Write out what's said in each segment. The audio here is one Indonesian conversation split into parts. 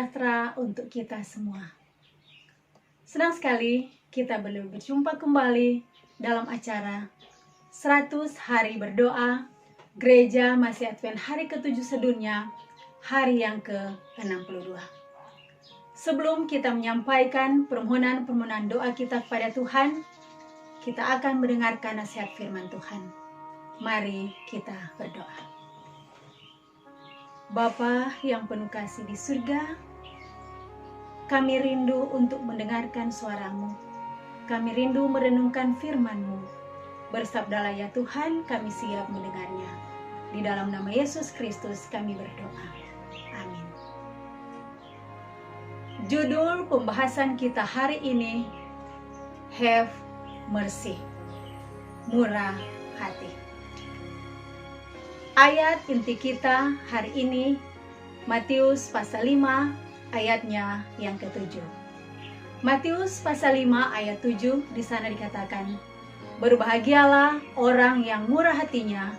sejahtera untuk kita semua. Senang sekali kita boleh berjumpa kembali dalam acara 100 Hari Berdoa Gereja Masih Advent hari ke-7 sedunia, hari yang ke-62. Sebelum kita menyampaikan permohonan doa kita kepada Tuhan, kita akan mendengarkan nasihat firman Tuhan. Mari kita berdoa. Bapa yang penuh kasih di surga, kami rindu untuk mendengarkan suara-Mu. Kami rindu merenungkan firman-Mu. Bersabdalah ya Tuhan, kami siap mendengarnya. Di dalam nama Yesus Kristus kami berdoa. Amin. Judul pembahasan kita hari ini, Have Mercy, murah hati. Ayat inti kita hari ini, Matius pasal 5 ayatnya yang ke-7. Matius pasal 5 ayat 7 di sana dikatakan, berbahagialah orang yang murah hatinya,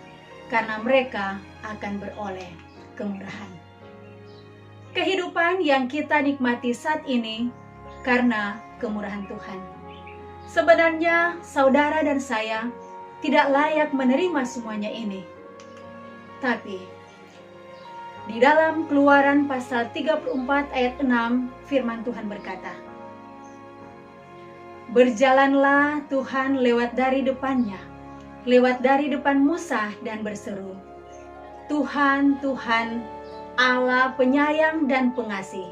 karena mereka akan beroleh kemurahan. Kehidupan yang kita nikmati saat ini karena kemurahan Tuhan. Sebenarnya saudara dan saya tidak layak menerima semuanya ini. Tapi di dalam Keluaran pasal 34 ayat 6 firman Tuhan berkata, berjalanlah Tuhan lewat dari depannya, lewat dari depan Musa dan berseru, Tuhan, Tuhan, Allah penyayang dan pengasih,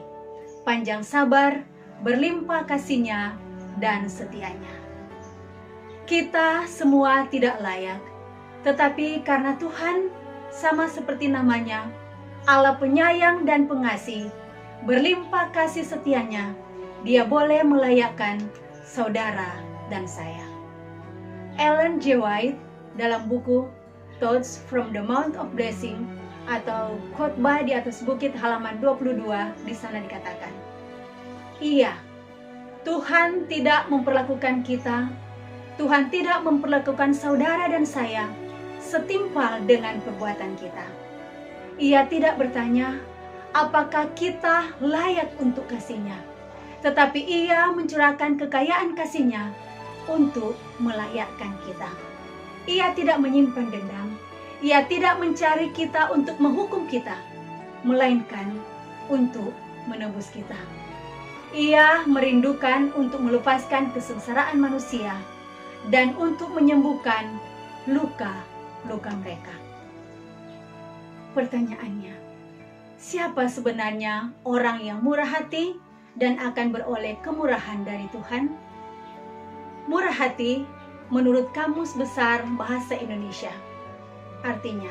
panjang sabar, berlimpah kasih-Nya dan setianya. Kita semua tidak layak, tetapi karena Tuhan sama seperti namanya, Allah penyayang dan pengasih, berlimpah kasih setianya, Dia boleh melayakkan saudara dan saya. Ellen G. White dalam buku Thoughts from the Mount of Blessing atau khotbah di atas bukit halaman 22 di sana dikatakan, iya, Tuhan tidak memperlakukan kita, Tuhan tidak memperlakukan saudara dan saya setimpal dengan perbuatan kita. Ia tidak bertanya apakah kita layak untuk kasih-Nya, tetapi Ia mencurahkan kekayaan kasih-Nya untuk melayakkan kita. Ia tidak menyimpan dendam, Ia tidak mencari kita untuk menghukum kita, melainkan untuk menebus kita. Ia merindukan untuk melepaskan kesengsaraan manusia dan untuk menyembuhkan luka-luka mereka. Pertanyaannya, siapa sebenarnya orang yang murah hati dan akan beroleh kemurahan dari Tuhan? Murah hati menurut Kamus Besar Bahasa Indonesia artinya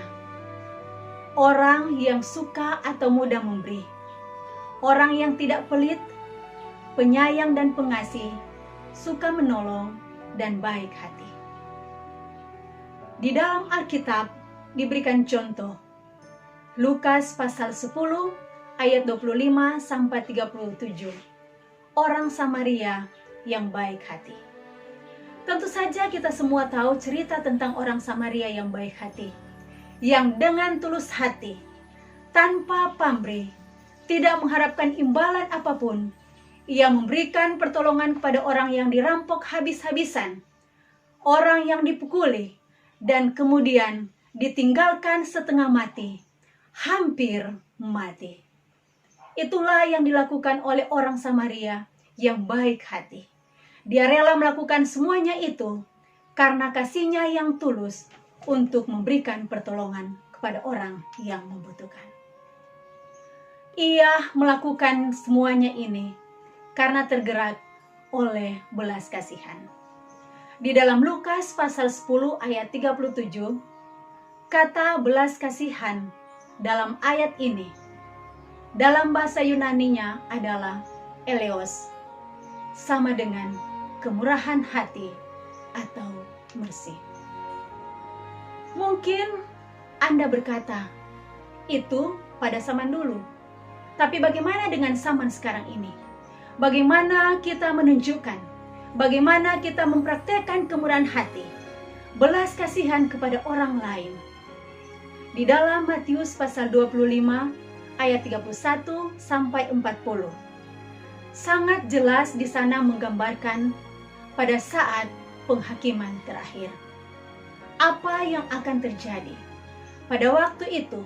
orang yang suka atau mudah memberi, orang yang tidak pelit, penyayang dan pengasih, suka menolong dan baik hati. Di dalam Alkitab diberikan contoh Lukas pasal 10 ayat 25 sampai 37. Orang Samaria yang baik hati. Tentu saja kita semua tahu cerita tentang orang Samaria yang baik hati, yang dengan tulus hati, tanpa pamrih, tidak mengharapkan imbalan apapun, ia memberikan pertolongan kepada orang yang dirampok habis-habisan, orang yang dipukuli, dan kemudian ditinggalkan setengah mati, hampir mati. Itulah yang dilakukan oleh orang Samaria yang baik hati. Dia rela melakukan semuanya itu karena kasih-Nya yang tulus untuk memberikan pertolongan kepada orang yang membutuhkan. Ia melakukan semuanya ini karena tergerak oleh belas kasihan. Di dalam Lukas pasal 10 ayat 37, kata belas kasihan dalam ayat ini, dalam bahasa Yunaninya adalah eleos, sama dengan kemurahan hati atau mercy. Mungkin Anda berkata, itu pada zaman dulu. Tapi bagaimana dengan zaman sekarang ini? Bagaimana kita menunjukkan, bagaimana kita mempraktekkan kemurahan hati, belas kasihan kepada orang lain? Di dalam Matius pasal 25 ayat 31 sampai 40. Sangat jelas di sana menggambarkan pada saat penghakiman terakhir. Apa yang akan terjadi? Pada waktu itu,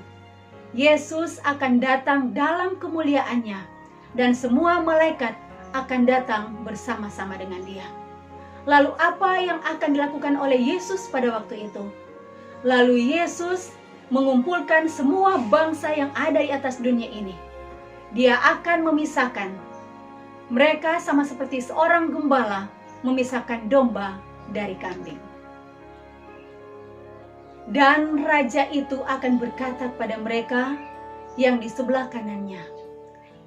Yesus akan datang dalam kemuliaannya dan semua malaikat akan datang bersama-sama dengan Dia. Lalu apa yang akan dilakukan oleh Yesus pada waktu itu? Lalu Yesus mengumpulkan semua bangsa yang ada di atas dunia ini. Dia akan memisahkan mereka sama seperti seorang gembala memisahkan domba dari kambing. Dan raja itu akan berkata kepada mereka yang di sebelah kanannya,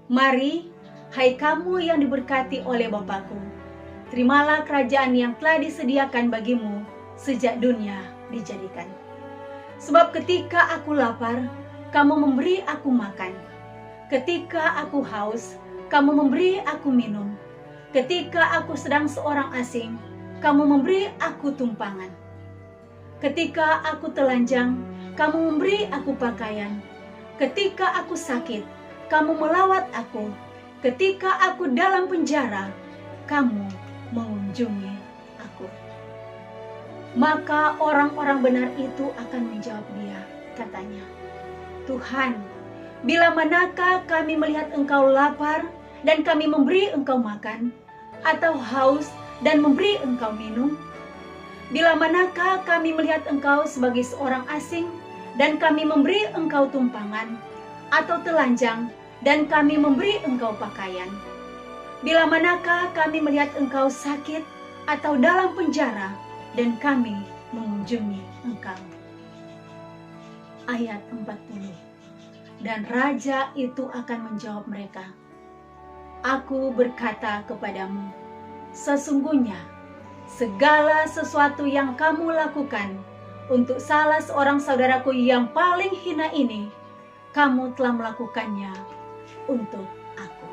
"Mari, hai kamu yang diberkati oleh Bapa-Ku, terimalah kerajaan yang telah disediakan bagimu sejak dunia dijadikan. Sebab ketika aku lapar, kamu memberi aku makan. Ketika aku haus, kamu memberi aku minum. Ketika aku sedang seorang asing, kamu memberi aku tumpangan. Ketika aku telanjang, kamu memberi aku pakaian. Ketika aku sakit, kamu melawat aku. Ketika aku dalam penjara, kamu mengunjungi aku." Maka orang-orang benar itu akan menjawab Dia, katanya, "Tuhan, bila manakah kami melihat Engkau lapar dan kami memberi Engkau makan, atau haus dan memberi Engkau minum? Bila manakah kami melihat Engkau sebagai seorang asing dan kami memberi Engkau tumpangan, atau telanjang dan kami memberi Engkau pakaian? Bila manakah kami melihat Engkau sakit atau dalam penjara dan kami mengunjungi Engkau?" Ayat 40. Dan raja itu akan menjawab mereka, "Aku berkata kepadamu, sesungguhnya segala sesuatu yang kamu lakukan untuk salah seorang saudaraku yang paling hina ini, kamu telah melakukannya untuk aku."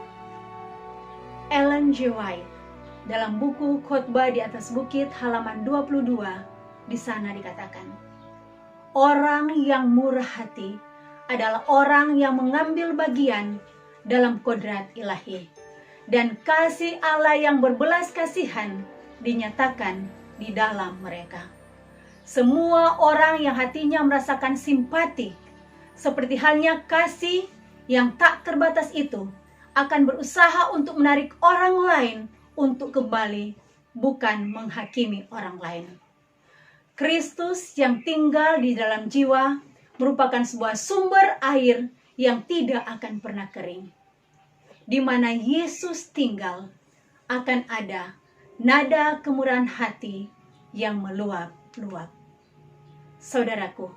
Ellen G. White dalam buku Khotbah di atas Bukit halaman 22, di sana dikatakan, "Orang yang murah hati adalah orang yang mengambil bagian dalam kodrat ilahi, dan kasih Allah yang berbelas kasihan dinyatakan di dalam mereka." Semua orang yang hatinya merasakan simpati, seperti halnya kasih yang tak terbatas itu, akan berusaha untuk menarik orang lain untuk kembali, bukan menghakimi orang lain. Kristus yang tinggal di dalam jiwa merupakan sebuah sumber air yang tidak akan pernah kering. Di mana Yesus tinggal, akan ada nada kemurahan hati yang meluap-luap. Saudaraku,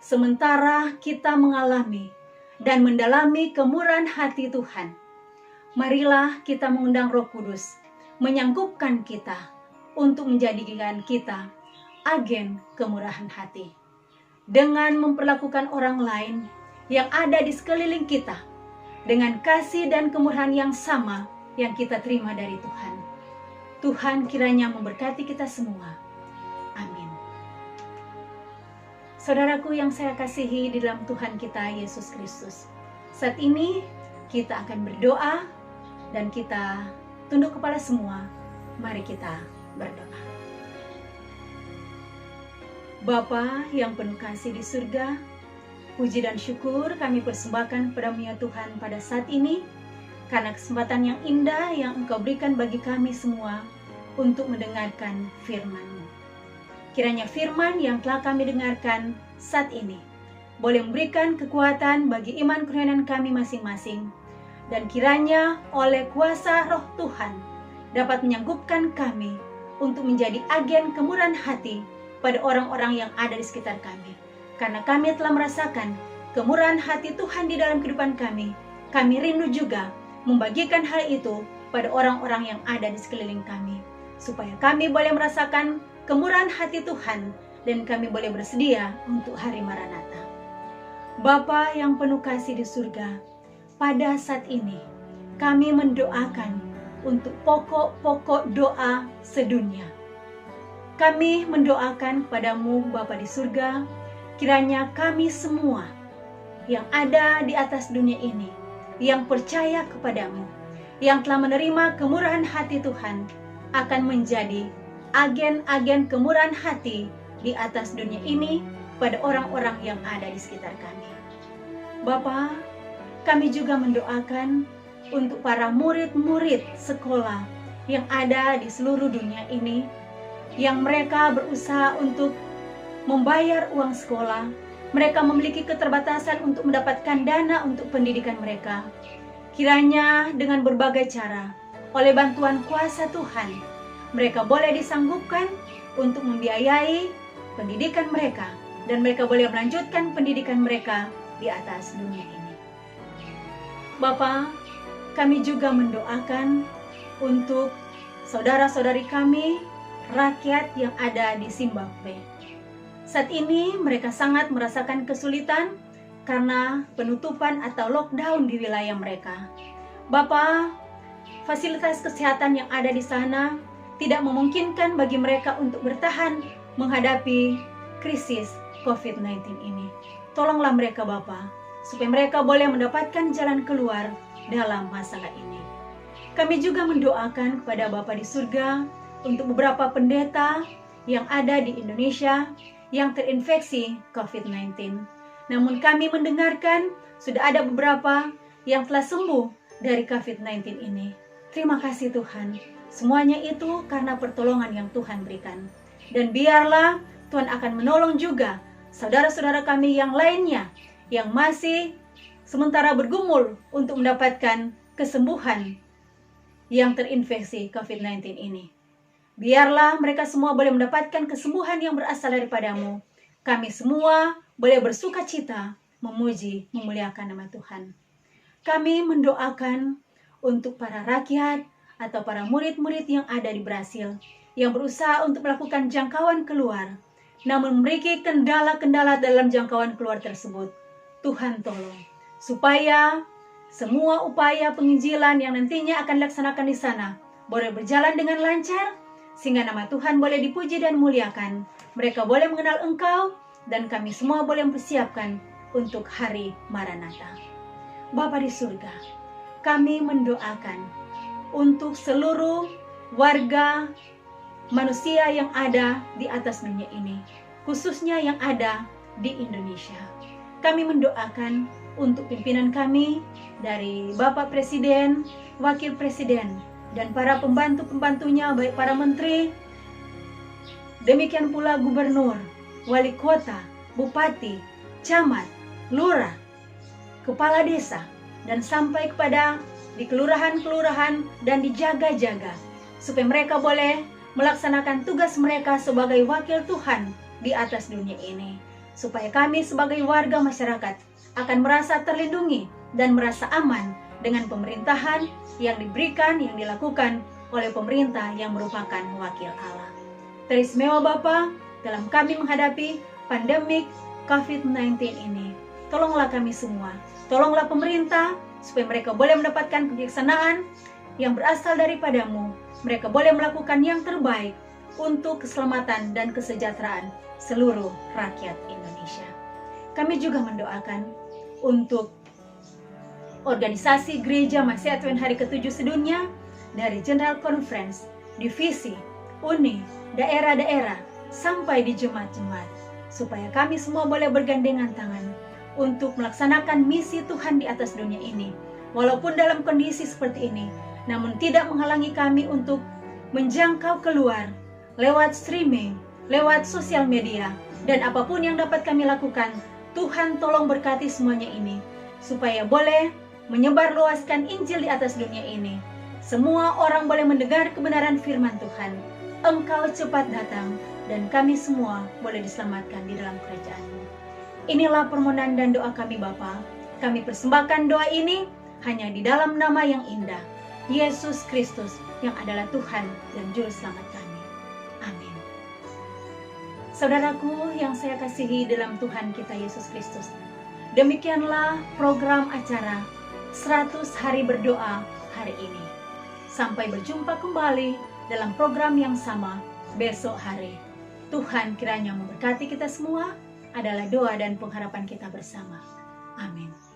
sementara kita mengalami dan mendalami kemurahan hati Tuhan, marilah kita mengundang Roh Kudus menyanggupkan kita untuk menjadikan kita agen kemurahan hati, dengan memperlakukan orang lain yang ada di sekeliling kita dengan kasih dan kemurahan yang sama yang kita terima dari Tuhan. Tuhan kiranya memberkati kita semua. Amin. Saudaraku yang saya kasihi di dalam Tuhan kita Yesus Kristus, saat ini kita akan berdoa dan kita tunduk kepala semua. Mari kita berdoa. Bapa yang penuh kasih di surga, puji dan syukur kami persembahkan kepada-Mu ya Tuhan pada saat ini, karena kesempatan yang indah yang Engkau berikan bagi kami semua untuk mendengarkan firman-Mu. Kiranya firman yang telah kami dengarkan saat ini boleh memberikan kekuatan bagi iman kerohanian kami masing-masing, dan kiranya oleh kuasa Roh Tuhan dapat menyanggupkan kami untuk menjadi agen kemurahan hati pada orang-orang yang ada di sekitar kami. Karena kami telah merasakan kemurahan hati Tuhan di dalam kehidupan kami, kami rindu juga membagikan hal itu pada orang-orang yang ada di sekeliling kami, supaya kami boleh merasakan kemurahan hati Tuhan dan kami boleh bersedia untuk hari Maranatha. Bapa yang penuh kasih di surga, pada saat ini kami mendoakan untuk pokok-pokok doa sedunia. Kami mendoakan kepadamu Bapa di surga, kiranya kami semua yang ada di atas dunia ini, yang percaya kepadamu, yang telah menerima kemurahan hati Tuhan, akan menjadi agen-agen kemurahan hati di atas dunia ini pada orang-orang yang ada di sekitar kami. Bapa, kami juga mendoakan untuk para murid-murid sekolah yang ada di seluruh dunia ini, yang mereka berusaha untuk membayar uang sekolah. Mereka memiliki keterbatasan untuk mendapatkan dana untuk pendidikan mereka. Kiranya dengan berbagai cara, oleh bantuan kuasa Tuhan, mereka boleh disanggupkan untuk membiayai pendidikan mereka, dan mereka boleh melanjutkan pendidikan mereka di atas dunia ini. Bapa, kami juga mendoakan untuk saudara-saudari kami, rakyat yang ada di Zimbabwe. Saat ini mereka sangat merasakan kesulitan karena penutupan atau lockdown di wilayah mereka. Bapa, fasilitas kesehatan yang ada di sana tidak memungkinkan bagi mereka untuk bertahan menghadapi krisis COVID-19 ini. Tolonglah mereka Bapa, supaya mereka boleh mendapatkan jalan keluar dalam masalah ini. Kami juga mendoakan kepada Bapa di surga untuk beberapa pendeta yang ada di Indonesia yang terinfeksi COVID-19. Namun kami mendengarkan sudah ada beberapa yang telah sembuh dari COVID-19 ini. Terima kasih Tuhan. Semuanya itu karena pertolongan yang Tuhan berikan. Dan biarlah Tuhan akan menolong juga saudara-saudara kami yang lainnya yang masih sementara bergumul untuk mendapatkan kesembuhan yang terinfeksi COVID-19 ini. Biarlah mereka semua boleh mendapatkan kesembuhan yang berasal daripadamu. Kami semua boleh bersuka cita, memuji, memuliakan nama Tuhan. Kami mendoakan untuk para rakyat atau para murid-murid yang ada di Brasil, yang berusaha untuk melakukan jangkauan keluar, namun memiliki kendala-kendala dalam jangkauan keluar tersebut. Tuhan tolong, supaya semua upaya penginjilan yang nantinya akan dilaksanakan di sana boleh berjalan dengan lancar, sehingga nama Tuhan boleh dipuji dan muliakan. Mereka boleh mengenal Engkau, dan kami semua boleh mempersiapkan untuk hari Maranatha. Bapa di surga, kami mendoakan untuk seluruh warga manusia yang ada di atas dunia ini, khususnya yang ada di Indonesia. Kami mendoakan untuk pimpinan kami dari Bapak Presiden, Wakil Presiden, dan para pembantu-pembantunya, baik para menteri, demikian pula gubernur, wali kota, bupati, camat, lurah, kepala desa, dan sampai kepada di kelurahan-kelurahan dan dijaga-jaga, supaya mereka boleh melaksanakan tugas mereka sebagai wakil Tuhan di atas dunia ini, supaya kami sebagai warga masyarakat akan merasa terlindungi dan merasa aman dengan pemerintahan yang diberikan, yang dilakukan oleh pemerintah yang merupakan wakil Allah. Teristimewa Bapa, dalam kami menghadapi pandemik COVID-19 ini, tolonglah kami semua, tolonglah pemerintah, supaya mereka boleh mendapatkan kebijaksanaan yang berasal daripadamu. Mereka boleh melakukan yang terbaik untuk keselamatan dan kesejahteraan seluruh rakyat Indonesia. Kami juga mendoakan untuk organisasi Gereja Mahasiswa Advent Hari ke-7 sedunia, dari General Conference, divisi, uni, daerah-daerah, sampai di jemaat-jemaat, supaya kami semua boleh bergandengan tangan untuk melaksanakan misi Tuhan di atas dunia ini. Walaupun dalam kondisi seperti ini, namun tidak menghalangi kami untuk menjangkau keluar lewat streaming, lewat sosial media, dan apapun yang dapat kami lakukan. Tuhan tolong berkati semuanya ini, supaya boleh menyebarluaskan Injil di atas dunia ini. Semua orang boleh mendengar kebenaran firman Tuhan. Engkau cepat datang, dan kami semua boleh diselamatkan di dalam kerajaan-Mu. Inilah permohonan dan doa kami Bapa. Kami persembahkan doa ini hanya di dalam nama yang indah, Yesus Kristus, yang adalah Tuhan dan Juru Selamat kami. Amin. Saudaraku yang saya kasihi dalam Tuhan kita Yesus Kristus, demikianlah program acara 100 hari berdoa hari ini. Sampai berjumpa kembali dalam program yang sama besok hari. Tuhan kiranya memberkati kita semua, adalah doa dan pengharapan kita bersama. Amin.